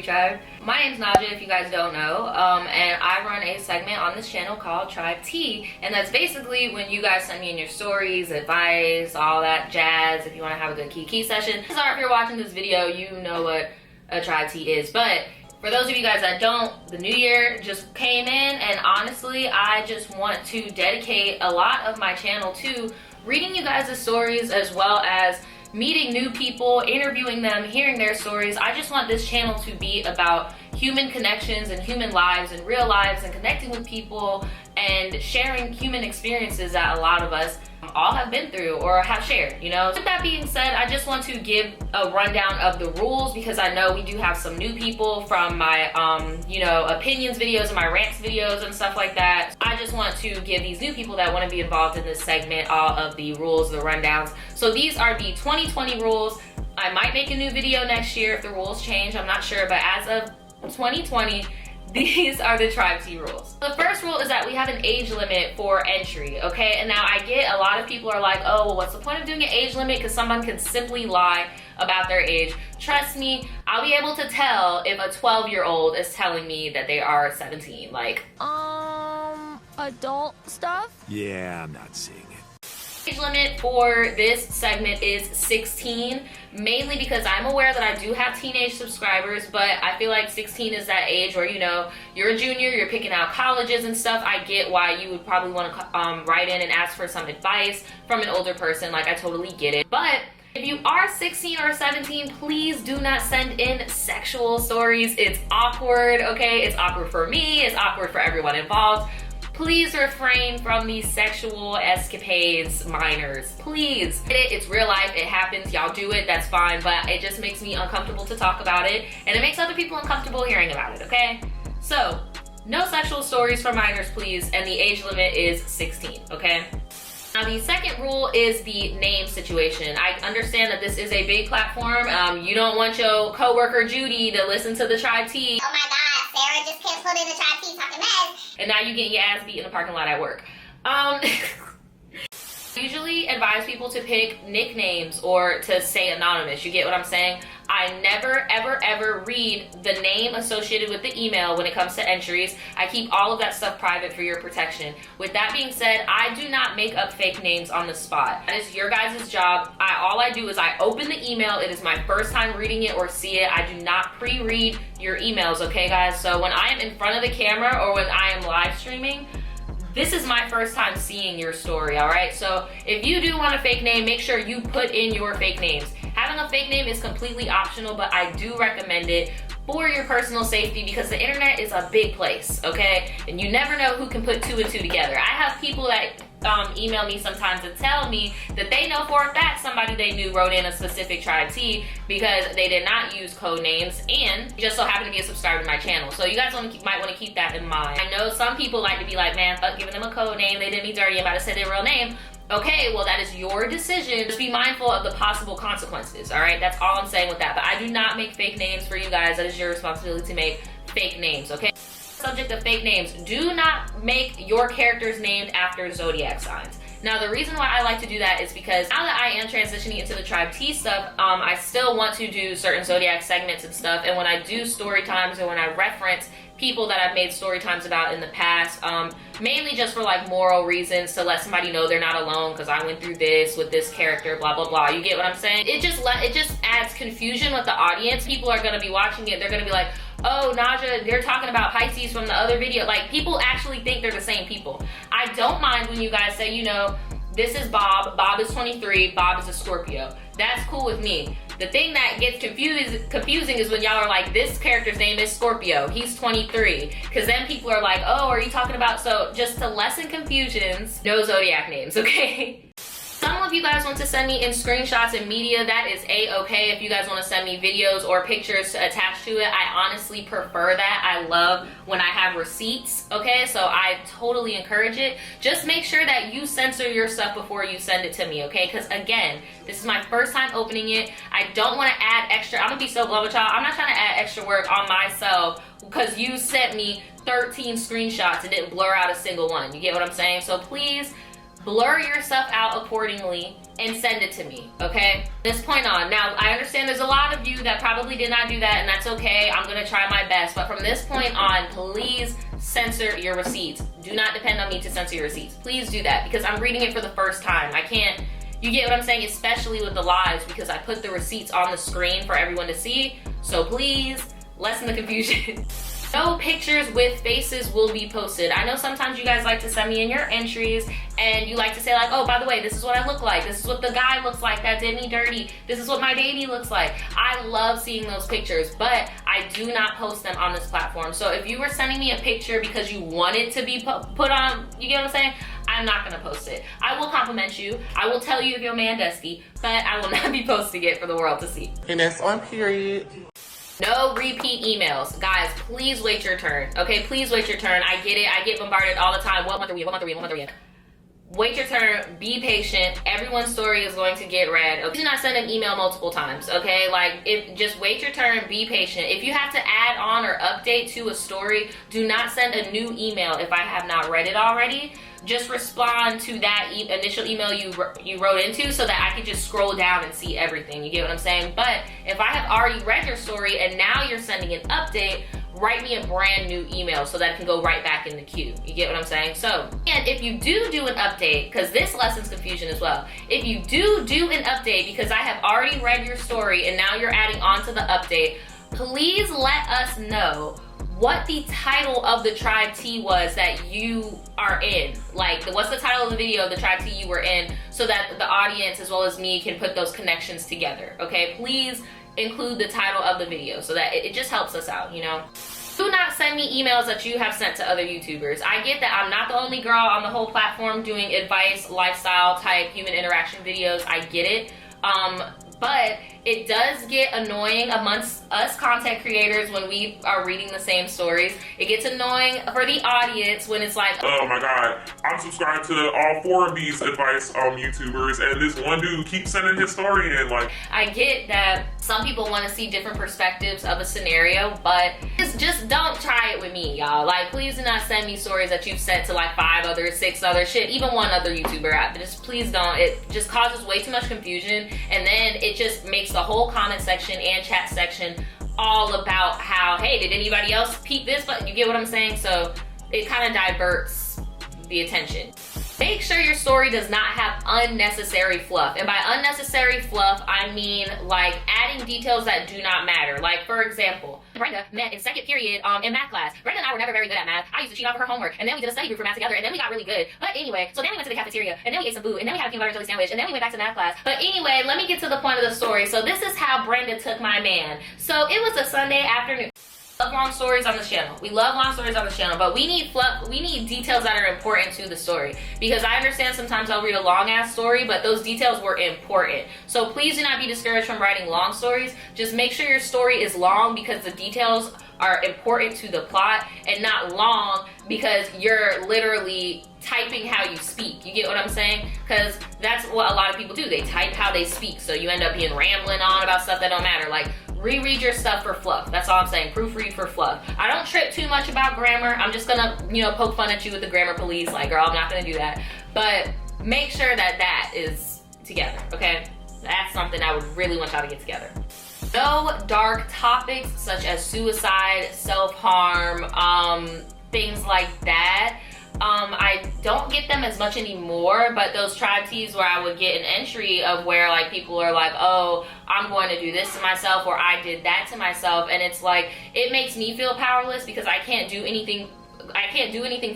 Tribe. My name's Naja, if you guys don't know, and I run a segment on this channel called Tribe Tea, and that's basically when you guys send me in your stories, advice, all that jazz, if you want to have a good kiki session. Sorry if you're watching this video, you know what a Tribe Tea is, but for those of you guys that don't, the new year just came in, and honestly, I just want to dedicate a lot of my channel to reading you guys' stories, as well as meeting new people, interviewing them, hearing their stories. I just want this channel to be about human connections and human lives and real lives, and connecting with people and sharing human experiences that a lot of us all have been through or have shared, you know. With that being said, I just want to give a rundown of the rules, because I know we do have some new people from my you know, opinions videos and my rants videos and stuff like that. I just want to give these new people that want to be involved in this segment all of the rules, the rundowns. So these are the 2020 rules. I might make a new video next year if the rules change, I'm not sure, but as of 2020, these are the Tribe Tea rules. The first rule is that we have an age limit for entry, okay? And now I get a lot of people are like, oh, well, what's the point of doing an age limit? Because someone can simply lie about their age. Trust me, I'll be able to tell if a 12-year-old is telling me that they are 17. Like, adult stuff? Yeah, I'm not seeing it. Age limit for this segment is 16, mainly because I'm aware that I do have teenage subscribers, but I feel like 16 is that age where, you know, you're a junior, you're picking out colleges and stuff. I get why you would probably want to write in and ask for some advice from an older person. Like, I totally get it. But if you are 16 or 17, please do not send in sexual stories. It's awkward, okay? It's awkward for me, it's awkward for everyone involved. Please refrain from these sexual escapades, minors. Please. It's real life, it happens, y'all do it, that's fine, but it just makes me uncomfortable to talk about it, and it makes other people uncomfortable hearing about it, okay? So, no sexual stories for minors, please, and the age limit is 16, okay? Now, the second rule is the name situation. I understand that this is a big platform. You don't want your coworker Judy to listen to the Tribe Tea. Oh my God, Sarah just canceled in the Tribe Tea talking mess. And now you getting your ass beat in the parking lot at work. Usually advise people to pick nicknames or to say anonymous. You get what I'm saying? I never, ever, ever read the name associated with the email when it comes to entries. I keep all of that stuff private for your protection. With that being said, I do not make up fake names on the spot. That is your guys' job. All I do is I open the email. It is my first time reading it or see it. I do not pre-read your emails, okay guys? So when I am in front of the camera or when I am live streaming, this is my first time seeing your story, all right? So if you do want a fake name, make sure you put in your fake names. Having a fake name is completely optional, but I do recommend it for your personal safety, because the internet is a big place, okay? And you never know who can put two and two together. I have people that email me sometimes and tell me that they know for a fact somebody they knew wrote in a specific Tribe Tea because they did not use code names and just so happened to be a subscriber to my channel. So you guys might want to keep that in mind. I know some people like to be like, man, fuck giving them a code name, they did me dirty, I'm about to say their real name. Okay, well, that is your decision. Just be mindful of the possible consequences, all right? That's all I'm saying with that. But I do not make fake names for you guys. That is your responsibility to make fake names, okay? Subject of fake names, do not make your characters named after zodiac signs. Now, the reason why I like to do that is because now that I am transitioning into the Tribe Tea stuff, I still want to do certain zodiac segments and stuff, and when I do story times or when I reference people that I've made story times about in the past, mainly just for like moral reasons, to let somebody know they're not alone because I went through this with this character, blah blah blah. You get what I'm saying? It just adds confusion with the audience. People are gonna be watching it, they're gonna be like, oh, Naja, they're talking about Pisces from the other video. Like, people actually think they're the same people. I don't mind when you guys say, you know, this is Bob, Bob is 23, Bob is a Scorpio. That's cool with me. The thing that gets confusing is when y'all are like, this character's name is Scorpio, he's 23. Because then people are like, oh, are you talking about, so just to lessen confusions, no zodiac names, okay? Some of you guys want to send me in screenshots and media. That is a-okay. If you guys want to send me videos or pictures to attach to it, I honestly prefer that. I love when I have receipts, okay? So I totally encourage it. Just make sure that you censor your stuff before you send it to me, okay? Because again, this is my first time opening it. I don't want to add extra. I'm gonna be so blunt with y'all. I'm not trying to add extra work on myself because you sent me 13 screenshots and didn't blur out a single one. You get what I'm saying? So please, blur your stuff out accordingly and send it to me, okay? This point on. Now, I understand there's a lot of you that probably did not do that, and that's okay. I'm gonna try my best, but from this point on, please censor your receipts. Do not depend on me to censor your receipts. Please do that, because I'm reading it for the first time. I can't, you get what I'm saying? Especially with the lives, because I put the receipts on the screen for everyone to see. So please, lessen the confusion. No pictures with faces will be posted. I know sometimes you guys like to send me in your entries and you like to say like, oh, by the way, this is what I look like. This is what the guy looks like that did me dirty. This is what my baby looks like. I love seeing those pictures, but I do not post them on this platform. So if you were sending me a picture because you want it to be put on, you get what I'm saying? I'm not gonna post it. I will compliment you. I will tell you if you're man dusty, but I will not be posting it for the world to see. And that's on period. No repeat emails. Guys, please wait your turn. Okay, please wait your turn. I get it. I get bombarded all the time. What month are we in? What month are we in? What month are we in? Wait your turn. Be patient. Everyone's story is going to get read. Okay? Do not send an email multiple times, okay? Like, just wait your turn. Be patient. If you have to add on or update to a story, do not send a new email if I have not read it already. Just respond to that initial email you wrote into so that I can just scroll down and see everything. You get what I'm saying? But if I have already read your story and now you're sending an update, write me a brand new email so that it can go right back in the queue. You get what I'm saying? So, and if you do an update, because this lessens confusion as well, if you do an update because I have already read your story and now you're adding on to the update, please let us know what the title of the Tribe T was that you are in. Like, what's the title of the video, the Tribe T you were in, so that the audience as well as me can put those connections together, okay? Please include the title of the video so that it just helps us out, you know? Do not send me emails that you have sent to other YouTubers. I get that I'm not the only girl on the whole platform doing advice, lifestyle type, human interaction videos. I get it. But it does get annoying amongst us content creators when we are reading the same stories. It gets annoying for the audience when it's like, oh my god, I'm subscribed to all 4 of these advice YouTubers, and this one dude keeps sending his story in. Like, I get that some people want to see different perspectives of a scenario, but just don't try it with me, y'all. Like, please do not send me stories that you've sent to like 5 others, 6 others, shit, even 1 other YouTuber. Just please don't. It just causes way too much confusion, and then it just makes the whole comment section and chat section all about how, hey, did anybody else peep this? But you get what I'm saying? So it kind of diverts the attention. Make sure your story does not have unnecessary fluff. And by unnecessary fluff, I mean like adding details that do not matter. Like, for example, Brenda met in 2nd period in math class. Brenda and I were never very good at math. I used to cheat off of her homework, and then we did a study group for math together, and then we got really good. But anyway, so then we went to the cafeteria, and then we ate some food, and then we had a peanut butter and jelly sandwich, and then we went back to math class. But anyway, let me get to the point of the story. So this is how Brenda took my man. So it was a Sunday afternoon. Love long stories on this channel. We love long stories on this channel, but we need fluff. We need details that are important to the story, because I understand sometimes I'll read a long ass story, but those details were important. So please do not be discouraged from writing long stories. Just make sure your story is long because the details are important to the plot, and not long because you're literally typing how you speak. You get what I'm saying? Because that's what a lot of people do. They type how they speak, so you end up being rambling on about stuff that don't matter. Like, reread your stuff for fluff. That's all I'm saying. Proofread for fluff. I don't trip too much about grammar. I'm just gonna, you know, poke fun at you with the grammar police. Like, girl, I'm not gonna do that. But make sure that that is together, okay? That's something I would really want y'all to get together. No dark topics such as suicide, self-harm, things like that. I don't get them as much anymore, but those Tribe T's where I would get an entry of where like people are like, oh, I'm going to do this to myself, or I did that to myself, and it's like, it makes me feel powerless because I can't do anything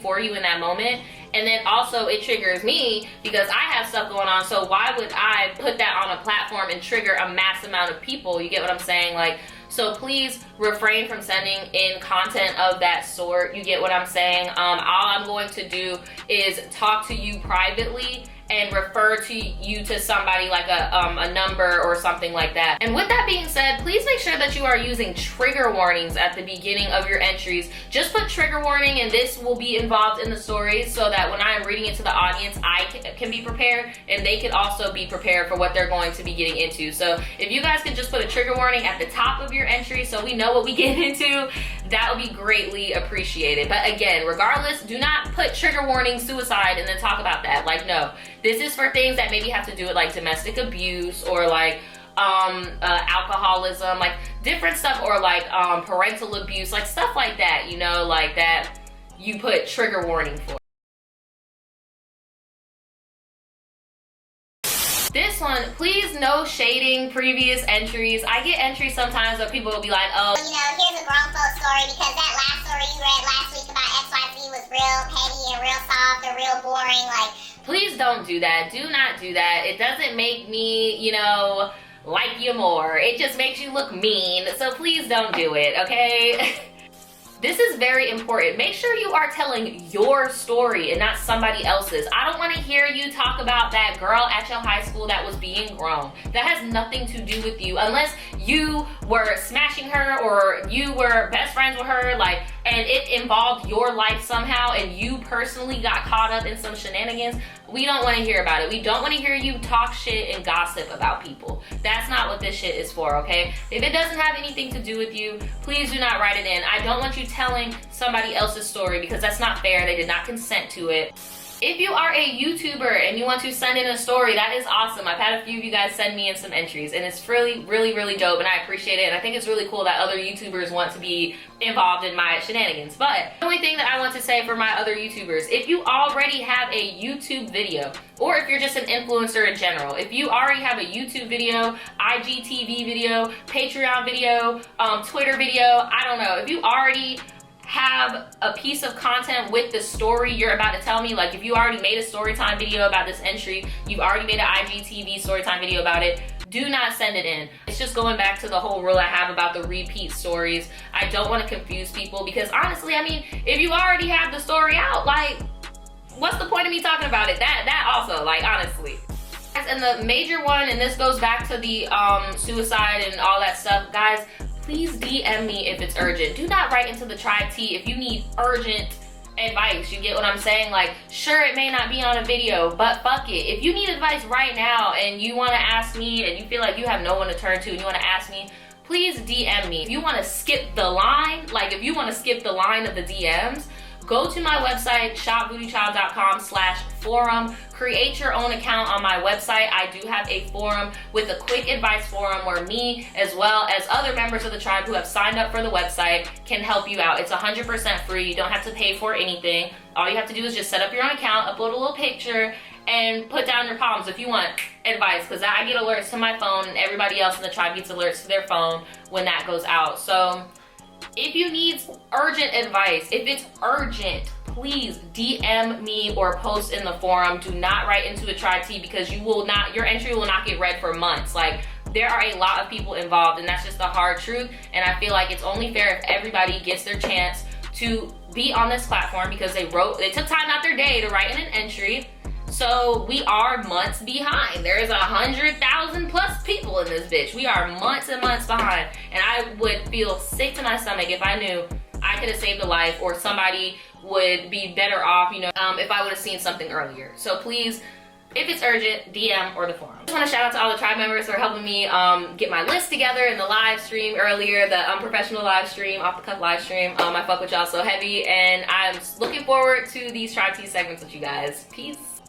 for you in that moment. And then also it triggers me because I have stuff going on, so why would I put that on a platform and trigger a mass amount of people? You get what I'm saying? Like, so please refrain from sending in content of that sort. You get what I'm saying? All I'm going to do is talk to you privately and refer to you to somebody like a number or something like that. And with that being said, please make sure that you are using trigger warnings at the beginning of your entries. Just put trigger warning, and this will be involved in the stories so that when I am reading it to the audience, I can be prepared, and they can also be prepared for what they're going to be getting into. So if you guys can just put a trigger warning at the top of your entry so we know what we get into, that would be greatly appreciated. But again, regardless, do not put trigger warning suicide and then talk about that. Like, no, this is for things that maybe have to do with like domestic abuse or like alcoholism, like different stuff, or like parental abuse, like stuff like that, you know, like that you put trigger warning for. This one, please no shading previous entries. I get entries sometimes where people will be like, oh, You know, here's a grown folk story because that last story you read last week about XYZ was real petty and real soft and real boring. Like, please don't do that. Do not do that. It doesn't make me, you know, like you more. It just makes you look mean. So please don't do it, okay? This is very important. Make sure you are telling your story and not somebody else's. I don't want to hear you talk about that girl at your high school that was being grown. That has nothing to do with you, unless you were smashing her or you were best friends with her, like, and it involved your life somehow and you personally got caught up in some shenanigans. We don't want to hear about it. We don't want to hear you talk shit and gossip about people. That's not what this shit is for, okay? If it doesn't have anything to do with you, please do not write it in. I don't want you telling somebody else's story because that's not fair. They did not consent to it. If you are a YouTuber and you want to send in a story, that is awesome. I've had a few of you guys send me in some entries and it's really, really, really dope and I appreciate it. And I think it's really cool that other YouTubers want to be involved in my shenanigans. But the only thing that I want to say for my other YouTubers, if you already have a YouTube video, or if you're just an influencer in general, if you already have a YouTube video, IGTV video, Patreon video, Twitter video, I don't know, if you already have a piece of content with the story you're about to tell me, like if you already made a storytime video about this entry, you've already made an IGTV storytime video about it, do not send it in. It's just going back to the whole rule I have about the repeat stories. I don't want to confuse people because honestly, I mean, if you already have the story out, like, what's the point of me talking about it? That also, like, honestly. And the major one, and this goes back to the suicide and all that stuff, guys, please DM me if it's urgent. Do not write into the Tribe T if you need urgent advice. You get what I'm saying? Like, sure, it may not be on a video, but fuck it. If you need advice right now and you want to ask me and you feel like you have no one to turn to and you want to ask me, please DM me. If you want to skip the line, like if you want to skip the line of the DMs, go to my website, shopvoodoochild.com/forum. Create your own account on my website. I do have a forum with a quick advice forum where me, as well as other members of the tribe who have signed up for the website, can help you out. It's 100% free. You don't have to pay for anything. All you have to do is just set up your own account, upload a little picture, and put down your problems if you want advice, because I get alerts to my phone and everybody else in the tribe gets alerts to their phone when that goes out. So if you need urgent advice, if it's urgent, please DM me or post in the forum. Do not write into a Tribe T because you will not, your entry will not get read for months. Like, there are a lot of people involved and that's just the hard truth. And I feel like it's only fair if everybody gets their chance to be on this platform because they took time out their day to write in an entry. So we are months behind. There is 100,000 plus people in this bitch. We are months and months behind. And I would feel sick to my stomach if I knew I could have saved a life or somebody would be better off, you know, if I would have seen something earlier. So please, if it's urgent, DM or the forum. I just want to shout out to all the tribe members for helping me get my list together in the live stream earlier, the unprofessional live stream, off the cuff live stream. I fuck with y'all so heavy and I'm looking forward to these Tribe T segments with you guys. Peace.